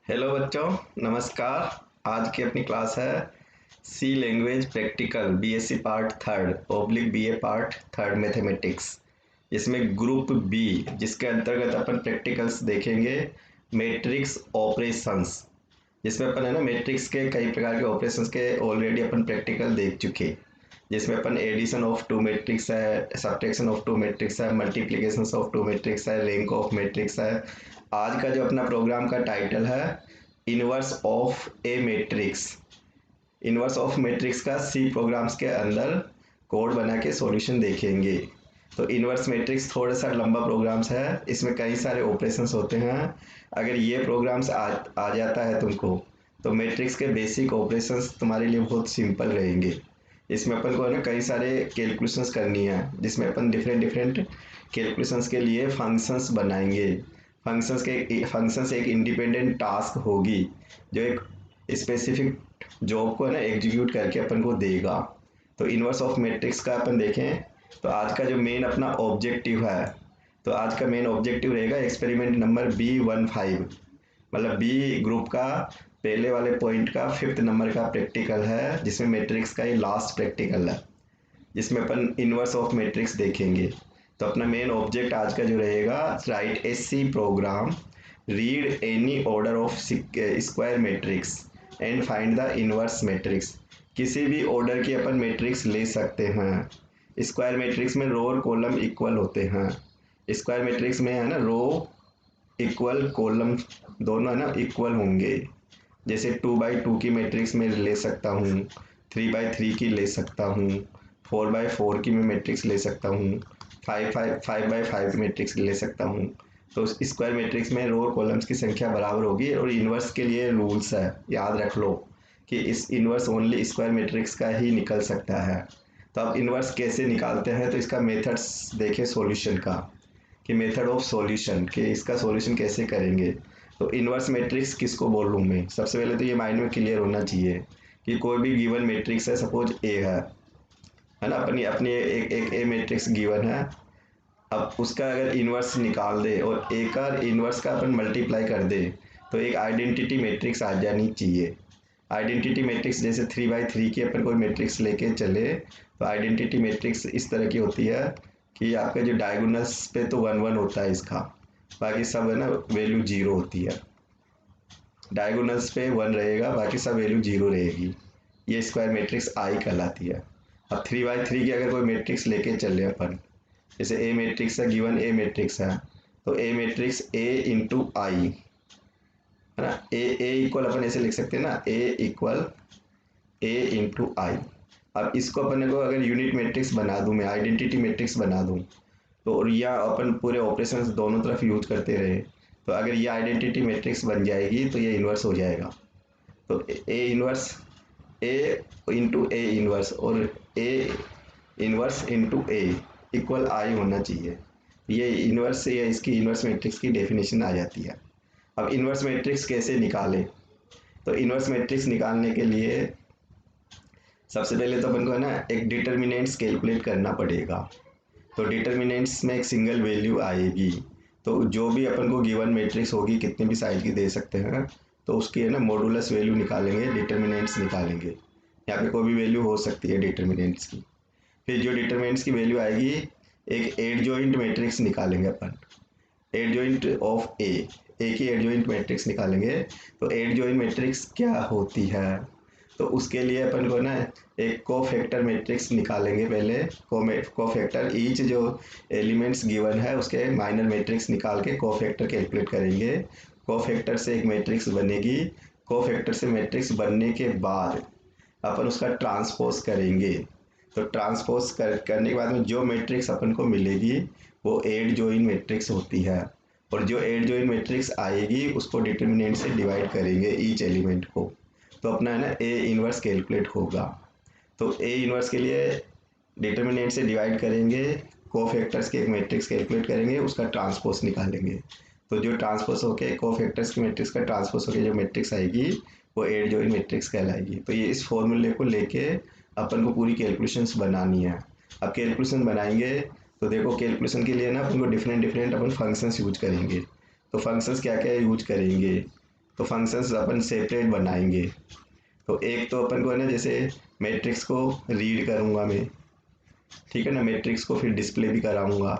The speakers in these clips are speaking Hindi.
हेलो बच्चों, नमस्कार। आज की अपनी क्लास है C language practical BSc part third oblique BA part third mathematics. इसमें ग्रुप बी जिसके अंतर्गत अपन प्रैक्टिकल्स देखेंगे मैट्रिक्स ऑपरेशंस, जिसमें अपन है ना मैट्रिक्स के कई प्रकार के ऑपरेशंस के ऑलरेडी अपन प्रैक्टिकल देख चुके, जिसमें अपन एडिशन ऑफ टू मैट्रिक्स है, सब्ट्रैक्शन ऑफ टू मैट्रिक्स है, मल्टीप्लिकेशन ऑफ टू मैट्रिक्स है, रैंक ऑफ मैट्रिक्स है। आज का जो अपना प्रोग्राम का टाइटल है inverse of A matrix. Inverse of matrix का सी प्रोग्राम्स के अंदर कोड बना के सॉल्यूशन देखेंगे। तो इनवर्स मैट्रिक्स थोड़ा सा लंबा प्रोग्राम्स है, इसमें कई सारे ऑपरेशंस होते हैं। अगर ये प्रोग्राम्स आ जाता है तुमको तो मैट्रिक्स के बेसिक ऑपरेशंस तुम्हारे लिए बहुत सिंपल रहेंगे। इसमें अपन को है ना कई सारे कैलकुलेशंस करनी है, जिसमें अपन डिफरेंट डिफरेंट कैलकुलेशंस के लिए फंक्शंस बनाएंगे। फंक्शंस एक इंडिपेंडेंट टास्क होगी जो एक स्पेसिफिक जॉब को है ना एग्जीक्यूट करके अपन को देगा। तो इनवर्स ऑफ मैट्रिक्स का अपन देखें तो आज का जो मेन अपना ऑब्जेक्टिव है, तो आज का मेन ऑब्जेक्टिव रहेगा एक्सपेरिमेंट नंबर B15, मतलब बी ग्रुप का पहले वाले पॉइंट का 5th नंबर का प्रैक्टिकल है, जिसमें मैट्रिक्स का ये लास्ट प्रैक्टिकल है, जिसमें अपन इनवर्स ऑफ मैट्रिक्स देखेंगे। तो अपना मेन ऑब्जेक्ट आज का जो रहेगा, write a C program, read any order of square matrix and find the inverse matrix. किसी भी ऑर्डर की अपन मैट्रिक्स ले सकते हैं। स्क्वायर मैट्रिक्स में रो और कॉलम इक्वल होते हैं। स्क्वायर मैट्रिक्स में है ना रो इक्वल, कॉलम दोनों है ना इक्वल होंगे। जैसे 2x2 की मैट्रिक्स में ले सकता हूँ, 3x3 की ले सकता हूँ, 4x4 की मैं मैट्रिक्स ले सकता हूँ, 5x5 की मैट्रिक्स ले सकता हूँ। तो स्क्वायर मैट्रिक्स में रो और कॉलम्स की संख्या बराबर होगी। और इन्वर्स के लिए रूल्स है, याद रख लो कि इस इन्वर्स ओनली स्क्वायर मैट्रिक्स का ही निकल सकता है। तो अब इन्वर्स कैसे निकालते हैं, तो इसका मेथड्स देखें सॉल्यूशन का, कि मेथड ऑफ सॉल्यूशन, कि इसका सॉल्यूशन कैसे करेंगे। तो इन्वर्स मैट्रिक्स किसको बोल लूँ मैं, सबसे पहले तो ये माइंड में क्लियर होना चाहिए कि कोई भी गिवन मैट्रिक्स है, सपोज ए है ना, अपनी अपनी एक एक ए मैट्रिक्स गिवन है। अब उसका अगर इन्वर्स निकाल दे और ए का इन्वर्स का अपन मल्टीप्लाई कर दे तो एक आइडेंटिटी मैट्रिक्स आ जानी चाहिए। आइडेंटिटी मैट्रिक्स जैसे 3x3 की अपन कोई मैट्रिक्स लेके चले तो आइडेंटिटी मैट्रिक्स इस तरह की होती है कि आपका जो डायगोनल्स पे तो 1 1 होता है इसका, बाकी सब है ना वैल्यू 0 होती है। डायगोनल्स पे 1 रहेगा, बाकी सब वैल्यू 0 रहेगी। ये स्क्वायर मैट्रिक्स आई कहलाती है। अब 3x3 की अगर कोई मैट्रिक्स लेके चले अपन, जैसे ए मैट्रिक्स है, गिवन ए मैट्रिक्स है, तो ए मैट्रिक्स ए इंटू आई है ना, ए इक्वल अपन ऐसे लिख सकते हैं ना, ए इक्वल ए इंटू आई। अब इसको अपन को अगर यूनिट मैट्रिक्स बना दूं, मैं आइडेंटिटी मैट्रिक्स बना दूं, तो और या अपन पूरे ऑपरेशंस दोनों तरफ यूज करते रहे, तो अगर ये आइडेंटिटी मैट्रिक्स बन जाएगी तो ये इन्वर्स हो जाएगा। तो A inverse A into A inverse और A inverse into A equal आई होना चाहिए। ये इन्वर्स या इसकी इन्वर्स मैट्रिक्स की डेफिनेशन आ जाती है। अब इन्वर्स मैट्रिक्स कैसे निकालें, तो इन्वर्स मैट्रिक्स निकालने के लिए सबसे पहले तो अपन को है ना एक डिटर्मिनेंट्स कैलकुलेट करना पड़ेगा। तो डिटर्मिनेंट्स में एक सिंगल वैल्यू आएगी, तो जो भी अपन को गिवन मैट्रिक्स होगी कितने भी साइज की दे सकते हैं, तो उसकी है ना मॉडुलस वैल्यू निकालेंगे, डिटर्मिनेंट्स निकालेंगे। यहाँ पे कोई भी वैल्यू हो सकती है डिटर्मिनेंट्स की। फिर जो डिटर्मिनेंट्स की वैल्यू आएगी, एक एडजॉइंट मैट्रिक्स निकालेंगे अपन, एडजॉइंट ऑफ ए की एडजॉइंट मैट्रिक्स निकालेंगे। तो एडजॉइंट मैट्रिक्स क्या होती है, तो उसके लिए अपन को ना एक कोफैक्टर मैट्रिक्स निकालेंगे पहले। कोफैक्टर ईच जो एलिमेंट्स गिवन है उसके माइनर मैट्रिक्स निकाल के कोफैक्टर कैलकुलेट करेंगे। कोफैक्टर से एक मैट्रिक्स बनेगी। कोफैक्टर से मैट्रिक्स बनने के बाद अपन उसका ट्रांसपोज करेंगे। तो ट्रांसपोज करने के बाद में जो मैट्रिक्स अपन को मिलेगी वो एडजॉइंट मैट्रिक्स होती है। और जो एडजॉइंट मैट्रिक्स आएगी उसको डिटर्मिनेंट से डिवाइड करेंगे ईच एलिमेंट को, तो अपना है ना ए इन्वर्स कैलकुलेट होगा। तो ए इन्वर्स के लिए डिटर्मिनेंट से डिवाइड करेंगे, कोफैक्टर्स के एक मैट्रिक्स कैलकुलेट करेंगे, उसका ट्रांसपोज निकालेंगे। तो जो ट्रांसपोज होके कोफैक्टर्स की मैट्रिक्स का ट्रांसपोज होके जो मैट्रिक्स आएगी वो एडजॉइंट मैट्रिक्स कहलाएगी। तो ये इस फॉर्मूले को लेके अपन को पूरी कैलकुलेशंस बनानी है। अब कैलकुलेशन बनाएंगे तो देखो कैलकुलेशन के लिए ना अपन को डिफरेंट डिफरेंट अपन फंक्शंस यूज करेंगे। तो फंक्शंस क्या क्या यूज करेंगे, तो फंक्शंस अपन सेपरेट बनाएंगे। तो एक तो अपन को है ना, जैसे मैट्रिक्स को रीड करूँगा मैं, ठीक है ना, मैट्रिक्स को फिर डिस्प्ले भी कराऊंगा।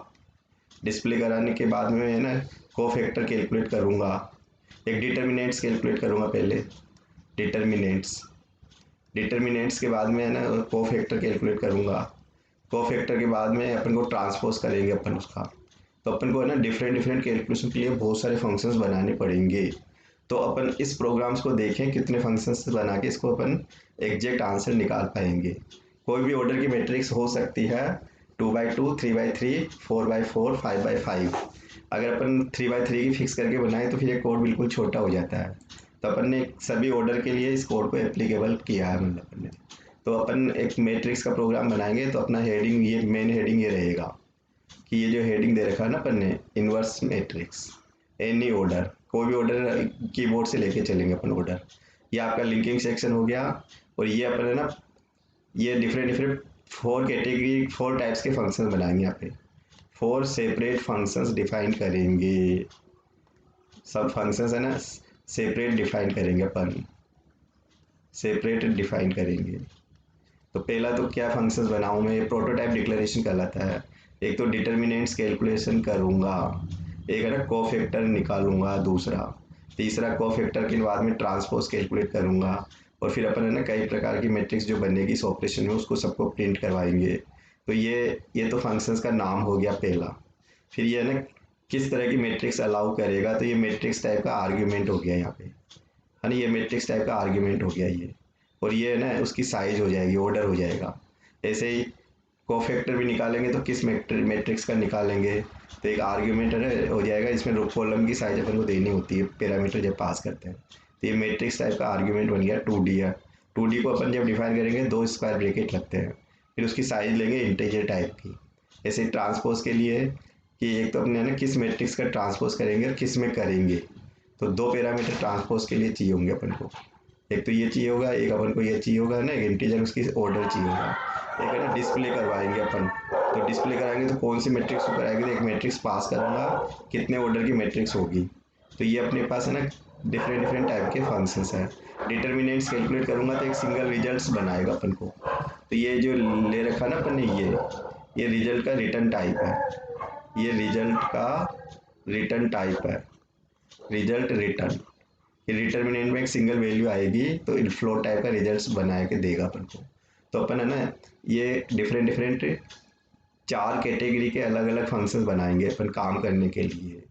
डिस्प्ले कराने के बाद में है ना कोफैक्टर कैलकुलेट करूँगा, एक डिटर्मिनेंट्स कैलकुलेट करूँगा पहले, डिटर्मिनेंट्स डिटर्मिनेंट्स के बाद में है ना कोफैक्टर कैलकुलेट करूँगा। कोफैक्टर के बाद में अपन को ट्रांसपोज करेंगे अपन उसका। तो अपन को है ना डिफरेंट डिफरेंट कैलकुलेशन के लिए बहुत सारे फंक्शंस बनाने पड़ेंगे। तो अपन इस प्रोग्राम्स को देखें कितने फंक्शंस बना के इसको अपन एग्जैक्ट आंसर निकाल पाएंगे। कोई भी ऑर्डर की मैट्रिक्स हो सकती है 2x2, 3x3, 4x4, 5x5। अगर अपन 3x3 की फिक्स करके बनाए तो फिर ये कोड बिल्कुल छोटा हो जाता है। तो अपन ने सभी ऑर्डर के लिए इस कोड को एप्लीकेबल किया है, मतलब अपन ने। तो अपन एक मैट्रिक्स का प्रोग्राम बनाएंगे तो अपना हेडिंग, ये मेन हेडिंग ये रहेगा कि ये जो हेडिंग दे रखा है ना अपन ने, इनवर्स मैट्रिक्स एनी ऑर्डर, कोई भी ऑर्डर कीबोर्ड से लेके चलेंगे अपन ऑर्डर। ये आपका लिंकिंग सेक्शन हो गया। और ये अपन है ना, ये डिफरेंट डिफरेंट 4 कैटेगरी 4 टाइप्स के फंक्शन बनाएंगे यहाँ पे। 4 सेपरेट फंक्शंस डिफाइन करेंगे, सब फंक्शंस है ना सेपरेट डिफाइन करेंगे अपन, सेपरेट डिफाइन करेंगे। तो पहला तो क्या फंक्शंस बनाऊँ मैं, प्रोटोटाइप डिक्लेरेशन कहलाता है। एक तो डिटर्मिनेंट्स कैलकुलेशन करूँगा, एक है ना कोफैक्टर निकालूंगा, दूसरा तीसरा कोफैक्टर के बाद में ट्रांसपोज कैलकुलेट करूँगा। और फिर अपन है ना कई प्रकार की मैट्रिक्स जो बनेगी इस ऑपरेशन में उसको सबको प्रिंट करवाएंगे। तो ये तो फंक्शंस का नाम हो गया पहला। फिर ये है ना किस तरह की मैट्रिक्स अलाउ करेगा, तो ये मैट्रिक्स टाइप का आर्ग्यूमेंट हो गया यहाँ पे, है ना, ये मैट्रिक्स टाइप का आर्ग्यूमेंट हो गया ये। और ये है ना उसकी साइज हो जाएगी, ऑर्डर हो जाएगा। ऐसे ही कोफैक्टर भी निकालेंगे तो किस मैट्रिक्स का निकालेंगे, तो एक आर्ग्यूमेंट हो जाएगा, इसमें रो कॉलम की साइज अपन को देनी होती है पैरामीटर जब पास करते हैं। तो ये मैट्रिक्स टाइप का आर्ग्यूमेंट बन गया 2D है। 2D को अपन जब डिफाइन करेंगे 2 स्क्वायर ब्रैकेट लगते हैं, फिर उसकी साइज लेंगे इंटीजर टाइप की। ऐसे ट्रांसपोज के लिए कि एक तो अपने ना किस मैट्रिक्स का ट्रांसपोज करेंगे और किस में करेंगे, तो 2 पैरामीटर ट्रांसपोज के लिए चाहिए होंगे अपन को। एक तो ये चाहिए होगा, एक अपन को ये चाहिए होगा ना, एक इंटीजर उसकी ऑर्डर चाहिए होगा। एक है ना डिस्प्ले करवाएंगे अपन, तो डिस्प्ले कराएंगे तो कौन सी मैट्रिक्स को कराएंगे, तो एक मैट्रिक्स पास करूँगा कितने ऑर्डर की मैट्रिक्स होगी। तो ये अपने पास है ना डिफरेंट डिफरेंट टाइप के फंक्शंस हैं। डिटर्मिनेंट्स कैलकुलेट करूँगा तो एक सिंगल रिजल्ट्स बनाएगा अपन को। तो ये जो ले रखा ना अपन ने, ये रिजल्ट का रिटर्न टाइप है, ये रिजल्ट का रिटर्न टाइप है, रिजल्ट रिटर्न। ये डिटर्मिनेंट में एक सिंगल वैल्यू आएगी तो फ्लोट टाइप का रिजल्ट्स बना के देगा अपन को। तो अपन है ना ये डिफरेंट डिफरेंट 4 कैटेगरी के अलग अलग फंक्शंस बनाएंगे अपन काम करने के लिए।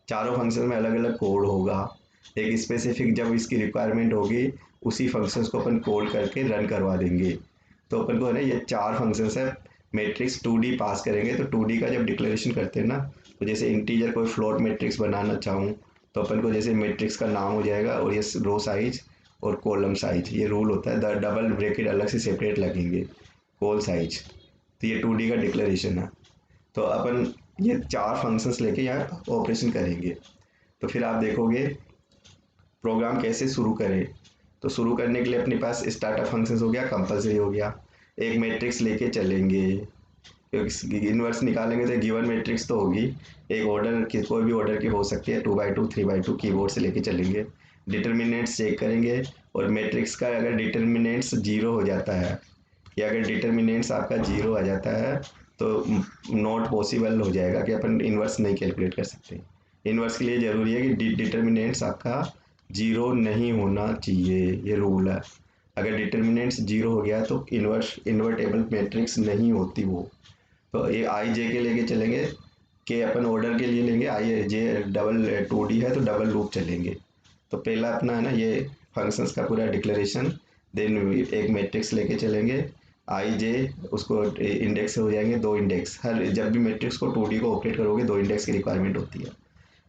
चारों फंक्शन में अलग अलग कोड होगा, एक स्पेसिफिक जब इसकी रिक्वायरमेंट होगी उसी फंक्शंस को अपन कॉल करके रन करवा देंगे। तो अपन को है ना ये 4 फंक्शंस है। मैट्रिक्स 2D पास करेंगे तो 2D का जब डिक्लेरेशन करते हैं ना, तो जैसे इंटीजर कोई फ्लोट मैट्रिक्स बनाना चाहूँ तो अपन को जैसे मैट्रिक्स का नाम हो जाएगा और ये रो साइज और कॉलम साइज, ये रूल होता है, डबल ब्रैकेट अलग से सेपरेट लगेंगे, कॉल साइज। तो ये 2D का डिक्लेरेशन है। तो अपन ये 4 फंक्शंस लेके यहाँ ऑपरेशन करेंगे। तो फिर आप देखोगे प्रोग्राम कैसे शुरू करें। तो शुरू करने के लिए अपने पास स्टार्टअप फंक्शंस हो गया, कंपल्सरी हो गया। एक मैट्रिक्स लेके चलेंगे, क्योंकि इन्वर्स निकालेंगे तो गिवन मैट्रिक्स तो होगी, एक ऑर्डर की कोई भी ऑर्डर की हो सकती है 2x2, 3x2 कीबोर्ड से लेके चलेंगे। डिटर्मिनेंट्स चेक करेंगे और मैट्रिक्स का अगर डिटर्मिनेंट्स 0 हो जाता है, या अगर डिटर्मिनेंट्स आपका 0 आ जाता है तो नॉट पॉसिबल हो जाएगा कि अपन इन्वर्स नहीं कैलकुलेट कर सकते। इन्वर्स के लिए ज़रूरी है कि डिटर्मिनेंट्स आपका 0 नहीं होना चाहिए, ये रूल है। अगर डिटर्मिनेंट्स 0 हो गया तो इन्वर्टेबल मैट्रिक्स नहीं होती वो। तो ये आई जे के लेके चलेंगे कि अपन ऑर्डर के लिए लेंगे, आई जे डबल 2D है तो डबल लूप चलेंगे। तो पहला अपना है ना ये फंक्शंस का पूरा डिक्लेरेशन, देन एक मैट्रिक्स लेके चलेंगे आई जे, उसको इंडेक्स हो जाएंगे 2 इंडेक्स, हर जब भी मैट्रिक्स को 2D को ऑपरेट करोगे 2 इंडेक्स की रिक्वायरमेंट होती है।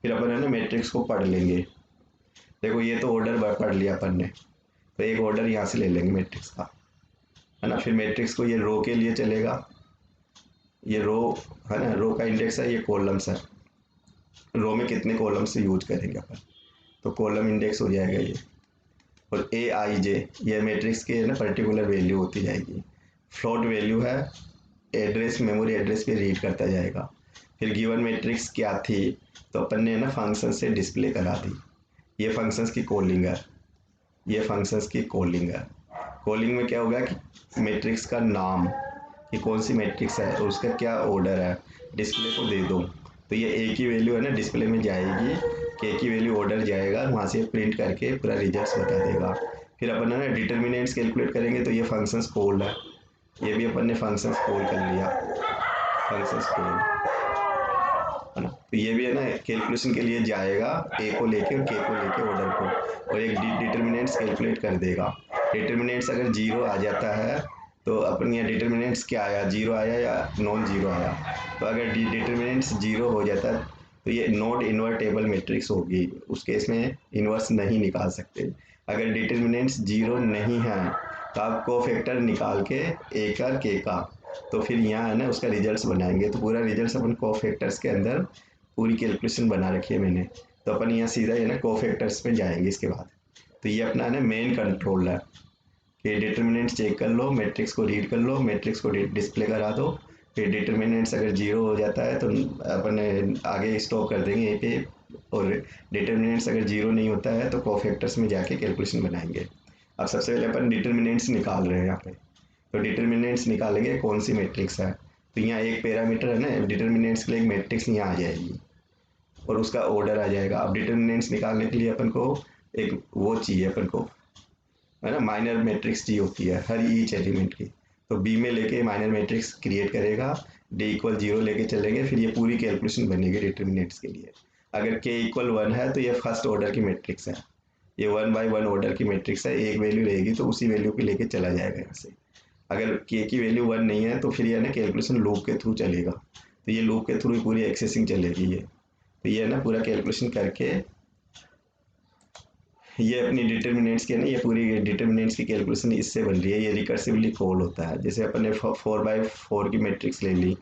फिर अपन है ना मैट्रिक्स को पढ़ लेंगे। देखो ये तो ऑर्डर पढ़ लिया अपन ने, तो एक ऑर्डर यहाँ से ले लेंगे मैट्रिक्स का, है ना। फिर मैट्रिक्स को ये रो के लिए चलेगा, ये रो है ना, रो का इंडेक्स है, ये कॉलम्स है, रो में कितने कॉलम्स यूज करेंगे अपन, तो कॉलम इंडेक्स हो जाएगा ये। और ए आई जे ये मैट्रिक्स के ना पर्टिकुलर वैल्यू होती जाएगी, फ्लोट वैल्यू है, एड्रेस मेमोरी एड्रेस पे रीड करता जाएगा। फिर गिवन मैट्रिक्स क्या थी, तो अपन ने ना फंक्शन से डिस्प्ले करा दी, ये फंक्शंस की कॉलिंग है, ये फंक्शंस की कॉलिंग है। कॉलिंग में क्या होगा कि मैट्रिक्स का नाम, कि कौन सी मैट्रिक्स है और उसका क्या ऑर्डर है, डिस्प्ले को दे दो, तो ये ए की वैल्यू है ना डिस्प्ले में जाएगी, के की वैल्यू ऑर्डर जाएगा, वहाँ से प्रिंट करके पूरा रिजल्ट बता देगा। फिर अपन है ना डिटर्मिनेंट्स कैलकुलेट करेंगे, तो ये फंक्शंस कॉल्ड है, ये भी अपन ने फंक्शंस कॉल कर लिया, फंक्शंस कॉल है ना। तो ये भी है ना कैलकुलेशन के लिए जाएगा ए को लेके और के को लेके ऑर्डर को, और एक डिटर्मिनेंट्स कैलकुलेट कर देगा। डिटर्मिनेंट्स अगर जीरो आ जाता है तो अपन यहाँ डिटर्मिनेंट्स क्या आया, जीरो आया या नॉन जीरो आया। तो अगर डिटर्मिनेंट्स जीरो हो जाता है तो ये नॉट इन्वर्टेबल मैट्रिक्स होगी, उस केस में इन्वर्स नहीं निकाल सकते। अगर डिटर्मिनेंट्स जीरो नहीं है तो आप कोफैक्टर निकाल के ए का के का, तो फिर यहाँ है ना उसका रिजल्ट्स बनाएंगे। तो पूरा रिजल्ट्स अपन कोफैक्टर्स के अंदर पूरी कैलकुलेशन बना रखी है मैंने, तो अपन यहाँ सीधा है ना कोफैक्टर्स में जाएंगे इसके बाद। तो ये अपना है ना मेन कंट्रोल है कि डिटर्मिनेंट चेक कर लो, मैट्रिक्स को रीड कर लो, मैट्रिक्स को डिस्प्ले करा दो, फिर डिटर्मिनेंट्स अगर जीरो हो जाता है तो अपन आगे स्टॉप कर देंगे यहीं पे, और डिटर्मिनेंट्स अगर जीरो नहीं होता है तो कोफैक्टर्स में जाके कैलकुलेशन बनाएंगे। अब सबसे पहले अपन डिटर्मिनेंट्स निकाल रहे हैं यहाँ पे, तो डिटर्मिनेंट्स निकालेंगे कौन सी मैट्रिक्स है। तो यहाँ एक पैरामीटर है ना डिटर्मिनेंट्स के लिए, एक मैट्रिक्स यहाँ आ जाएगी और उसका ऑर्डर आ जाएगा। अब डिटर्मिनेंट्स निकालने के लिए अपन को एक वो चाहिए, अपन को है ना माइनर मैट्रिक्स चाहिए होती है हर ईच एलिमेंट की। तो बी में लेके माइनर मैट्रिक्स क्रिएट करेगा, डी इक्वल जीरो लेके चलेंगे, फिर ये पूरी कैलकुलेशन बनेगी डिटर्मिनेंट्स के लिए। अगर के इक्वल वन है तो ये फर्स्ट ऑर्डर की मैट्रिक्स है, ये वन बाई वन ऑर्डर की मैट्रिक्स है, एक वैल्यू रहेगी तो उसी वैल्यू पे लेके चला जाएगा यहाँ से। अगर के की वैल्यू वन नहीं है तो फिर ये ना कैलकुलेशन लूप के थ्रू चलेगा, तो ये लूप के थ्रू पूरी एक्सेसिंग चलेगी ये। तो ये ना पूरा कैलकुलेशन करके ये अपनी डिटर्मिनेंट्स के ना ये पूरी डिटर्मिनेंट्स की कैलकुलेशन इससे बन रही है, ये रिकर्सिवली कॉल होता है। जैसे अपन ने 4x4 की मैट्रिक्स ले ली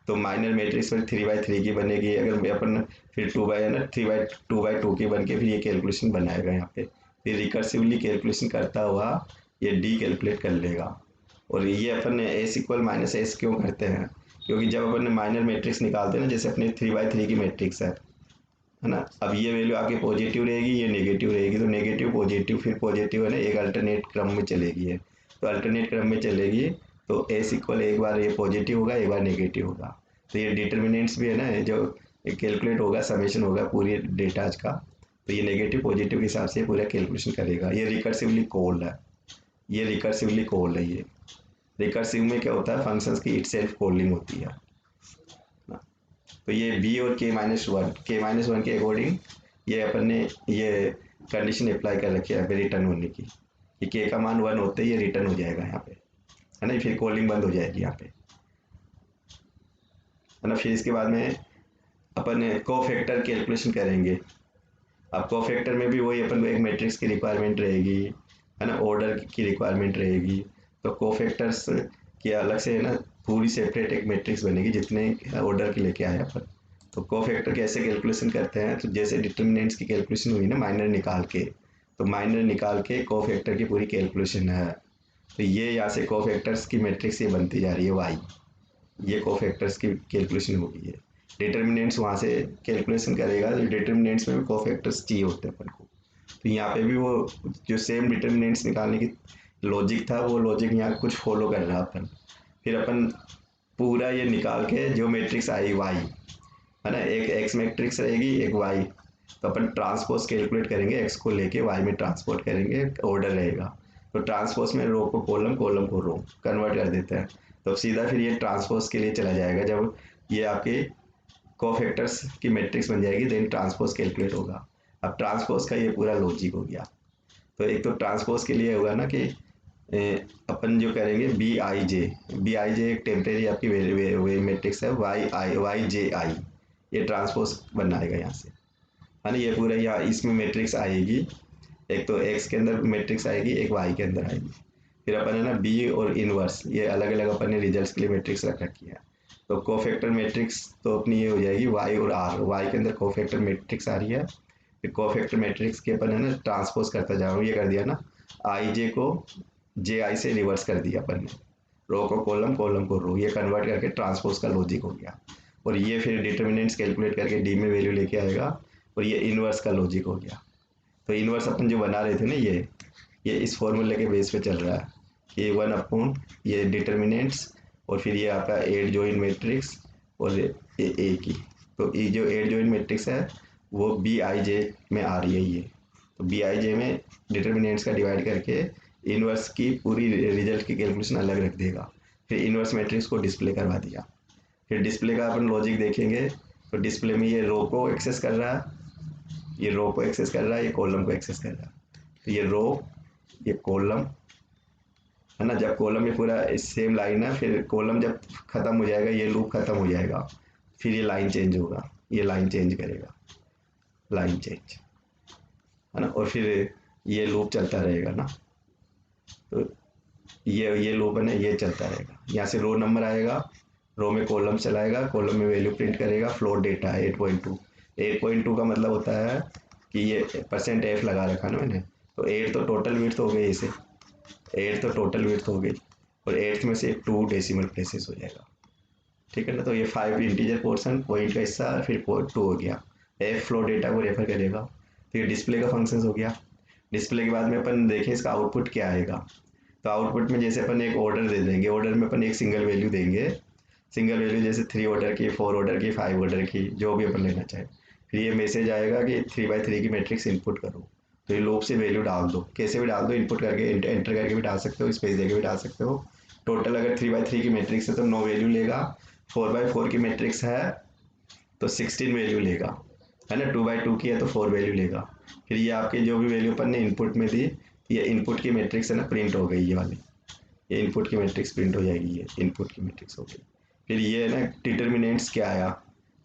तो माइनर मैट्रिक्स फिर 3x3 की बनेगी, अगर अपन फिर 2 बाई है ना 3x2 की बन के फिर ये कैलकुलेशन बनाएगा यहाँ पे, फिर रिकर्सिवली कैलकुलेशन करता हुआ ये डी कैलकुलेट कर लेगा। और ये अपन एस इक्वल माइनस एस क्यों करते हैं, क्योंकि जब अपन माइनर मैट्रिक्स निकालते हैं ना, जैसे अपने 3x3 की मैट्रिक्स है ना, अब ये वैल्यू आपकी पॉजिटिव रहेगी, ये नेगेटिव रहेगी, तो नेगेटिव पॉजिटिव फिर पॉजिटिव है ना एक अल्टरनेट क्रम में चलेगी है, तो अल्टरनेट क्रम में चलेगी तो एस इक्वल एक बार ये पॉजिटिव होगा एक बार नेगेटिव होगा। तो ये डिटर्मिनेंट्स भी है ना जो कैलकुलेट होगा, समेशन होगा पूरी डेटा का, तो ये नेगेटिव पॉजिटिव के हिसाब से पूरा कैलकुलेशन करेगा। ये रिकर्सिवली कॉल्ड है, ये रिकर्सिवली कॉल्ड है। ये रिकर्सिव में क्या होता है, फंक्शंस की इटसेल्फ कॉलिंग होती है। तो ये बी और के-1 के अकॉर्डिंग ये अपन ने ये कंडीशन अप्लाई कर रखी है रिटर्न होने की, कि के का मान 1 होते ही ये रिटर्न हो जाएगा यहाँ पे, है ना, फिर कॉलिंग बंद हो जाएगी यहाँ पे, है ना। फिर इसके बाद में अपन कोफैक्टर कैलकुलेशन करेंगे। अब कोफैक्टर में भी वही अपन को एक मैट्रिक्स की रिक्वायरमेंट रहेगी, है ना, ऑर्डर की रिक्वायरमेंट रहेगी। तो कोफैक्टर्स की अलग से है ना पूरी सेपरेट एक मैट्रिक्स बनेगी जितने ऑर्डर के लेके आए अपन। तो कोफैक्टर कैसे कैलकुलेशन करते हैं, तो जैसे डिटर्मिनेंट्स की कैलकुलेशन हुई ना माइनर निकाल के, तो माइनर निकाल के कोफैक्टर की पूरी कैलकुलेशन है। तो ये यहाँ से कोफैक्टर्स की मैट्रिक्स ये बनती जा रही है वाई, ये कोफैक्टर्स की कैलकुलेशन हो गई है। डिटर्मिनेंट्स वहाँ से कैलकुलेशन करेगा, तो डिटर्मिनेंट्स में भी कोफैक्टर्स चाहिए होते हैं अपन को। तो यहाँ पे भी वो जो सेम डिटर्मिनेंट्स निकालने की लॉजिक था वो लॉजिक यहाँ कुछ फॉलो कर रहा अपन। फिर अपन पूरा ये निकाल के जो मैट्रिक्स आई वाई, है ना, एक एक्स मैट्रिक्स रहेगी एक वाई, तो अपन ट्रांसपोज कैलकुलेट करेंगे, एक्स को लेके वाई में ट्रांसपोर्ट करेंगे, ऑर्डर रहेगा। तो ट्रांसपोज में रो को कॉलम, कॉलम को रो कन्वर्ट कर देते हैं, तो सीधा फिर ये ट्रांसपोज के लिए चला जाएगा। जब ये आपके कोफैक्टर्स की मैट्रिक्स बन जाएगी देन ट्रांसपोज कैलकुलेट होगा। अब ट्रांसपोज का ये पूरा लॉजिक हो गया। तो एक तो ट्रांसपोज के लिए होगा ना कि अपन जो करेंगे बी आई जे एक टेम्परेरी आपकी वे मैट्रिक्स है, वाई जे आई, ये ट्रांसपोज बनाएगा यहाँ से, है ना। ये पूरा यहाँ इसमें मैट्रिक्स आएगी, एक तो एक्स के अंदर मैट्रिक्स आएगी एक वाई के अंदर आएगी। फिर अपन है ना बी और इनवर्स ये अलग अलग अपन ने रिजल्ट्स के लिए मैट्रिक्स रख रखी है। तो कोफैक्टर मैट्रिक्स तो अपनी ये हो जाएगी वाई और आर, वाई के अंदर कोफैक्टर मैट्रिक्स आ रही है, फिर कोफैक्टर मैट्रिक्स के अपन है ना ट्रांसपोज करता जा रहा हूँ, ये कर दिया ना, आई जे को जे आई से रिवर्स कर दिया अपन ने, रो को कॉलम, कॉलम को रो, ये कन्वर्ट करके ट्रांसपोज का लॉजिक हो गया। और ये फिर डिटर्मिनेंट्स कैलकुलेट करके डी में वैल्यू लेके आएगा, और ये इनवर्स का लॉजिक हो गया। तो इनवर्स अपन जो बना रहे थे ना, ये इस फॉर्मूले के बेस पे चल रहा है कि 1 अपॉन ये डिटर्मिनेंट्स और फिर ये आपका एड जॉइन मैट्रिक्स और ये ए की। तो ये जो एड जॉइन मैट्रिक्स है वो बी आई जे में आ रही है ये। तो बी आई जे में डिटर्मिनेंट्स का डिवाइड करके इनवर्स की पूरी रिजल्ट की कैलकुलेशन अलग रख देगा। फिर इनवर्स मैट्रिक्स को डिस्प्ले करवा दिया। फिर डिस्प्ले का अपन लॉजिक देखेंगे तो डिस्प्ले में ये रो को एक्सेस कर रहा है, ये रो को एक्सेस कर रहा है, ये कॉलम को एक्सेस कर रहा है। तो ये रो, ये कॉलम है ना। जब कॉलम में पूरा सेम लाइन है, फिर कॉलम जब खत्म हो जाएगा, ये लूप खत्म हो जाएगा, फिर ये लाइन चेंज होगा, ये लाइन चेंज करेगा, लाइन चेंज है ना। और फिर ये लूप चलता रहेगा ना। तो ये लूप है ना, ये चलता रहेगा। यहाँ से रो नंबर आएगा, रो में कॉलम चलाएगा, कॉलम में वैल्यू प्रिंट करेगा, फ्लोट डेटा 8.2। 8.2 का मतलब होता है कि ये परसेंट एफ लगा रखा ना मैंने। तो 8 तो टोटल विड्थ हो गई, इसे 8 तो टोटल विड्थ हो गई, और 8 में से 2 डेसिमल प्लेसेस हो जाएगा, ठीक है ना। तो ये 5 इंटीजर पोर्शन, पॉइंट का हिस्सा, फिर 2 हो गया। एफ फ्लो डेटा को रेफर करेगा। फिर डिस्प्ले का फंक्शन हो गया। डिस्प्ले के बाद में अपन देखें इसका आउटपुट क्या आएगा। तो आउटपुट में जैसे अपन एक ऑर्डर दे देंगे, ऑर्डर में अपन एक सिंगल वैल्यू देंगे, सिंगल वैल्यू जैसे 3 ऑर्डर की, 4 ऑर्डर की, 5 ऑर्डर की, जो भी अपन लेना चाहे। फिर ये मैसेज आएगा कि 3x3 की मैट्रिक्स इनपुट करो। तो ये लूप से वैल्यू डाल दो, कैसे भी डाल दो, इनपुट करके एंटर करके भी डाल सकते हो, स्पेस देके भी डाल सकते हो। टोटल अगर 3x3 की मैट्रिक्स है तो 9 वैल्यू लेगा। 4x4 की मैट्रिक्स है तो 16 वैल्यू लेगा, है ना। 2x2 की है तो 4 वैल्यू लेगा। फिर ये आपकी जो भी वैल्यू अपन ने इनपुट में दी, ये इनपुट की मैट्रिक्स है ना, प्रिंट हो गई ये वाली, ये इनपुट की मैट्रिक्स प्रिंट हो जाएगी, ये इनपुट की मैट्रिक्स हो गई। फिर ये है ना डिटर्मिनेंट्स क्या आया,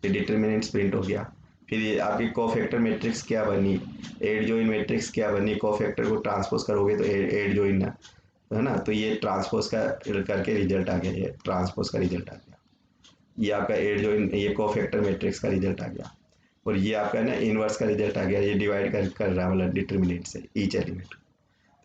ये डिटर्मिनेंट्स प्रिंट हो गया। फिर ये आपकी कोफैक्टर मैट्रिक्स क्या बनी, एड जॉइन मैट्रिक्स क्या बनी, कोफैक्टर को ट्रांसपोज करोगे तो एड जॉइन है ना। तो ये ट्रांसपोज का करके रिजल्ट आ गया, ये ट्रांसपोज का रिजल्ट आ गया। ये आपका एड जॉइन, ये कोफैक्टर मैट्रिक्स का रिजल्ट आ गया। और ये आपका ना इनवर्स का रिजल्ट आ गया, ये डिवाइड कर रहा है मतलब डिटर्मिनेंट से ईच एलिमेंट।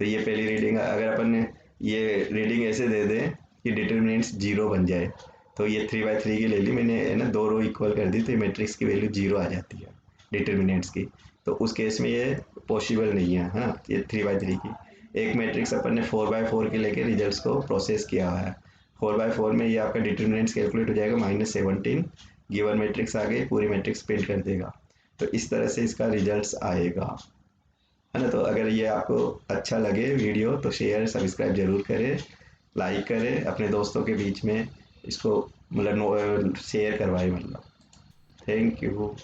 तो ये पहली रीडिंग है। अगर अपन ने ये रीडिंग ऐसे दे दें कि डिटर्मिनेंट्स 0 बन जाए, तो ये 3x3 की ले ली मैंने, है ना, 2 रो इक्वल कर दी, तो ये मैट्रिक्स की वैल्यू 0 आ जाती है डिटर्मिनेंट्स की। तो उस केस में ये पॉसिबल नहीं है ना, ये 3x3 की। एक मैट्रिक्स अपन ने 4x4 के लेके रिजल्ट्स को प्रोसेस किया हुआ है। 4x4 में ये आपका डिटर्मिनेंट्स कैलकुलेट हो जाएगा -17, गिवन मैट्रिक्स आ गई, पूरी मैट्रिक्स प्रिंट कर देगा। तो इस तरह से इसका रिजल्ट्स आएगा, है ना। तो अगर ये आपको अच्छा लगे वीडियो तो शेयर सब्सक्राइब जरूर करें, लाइक करें, अपने दोस्तों के बीच में इसको मतलब शेयर करवाएं मतलब। Thank you.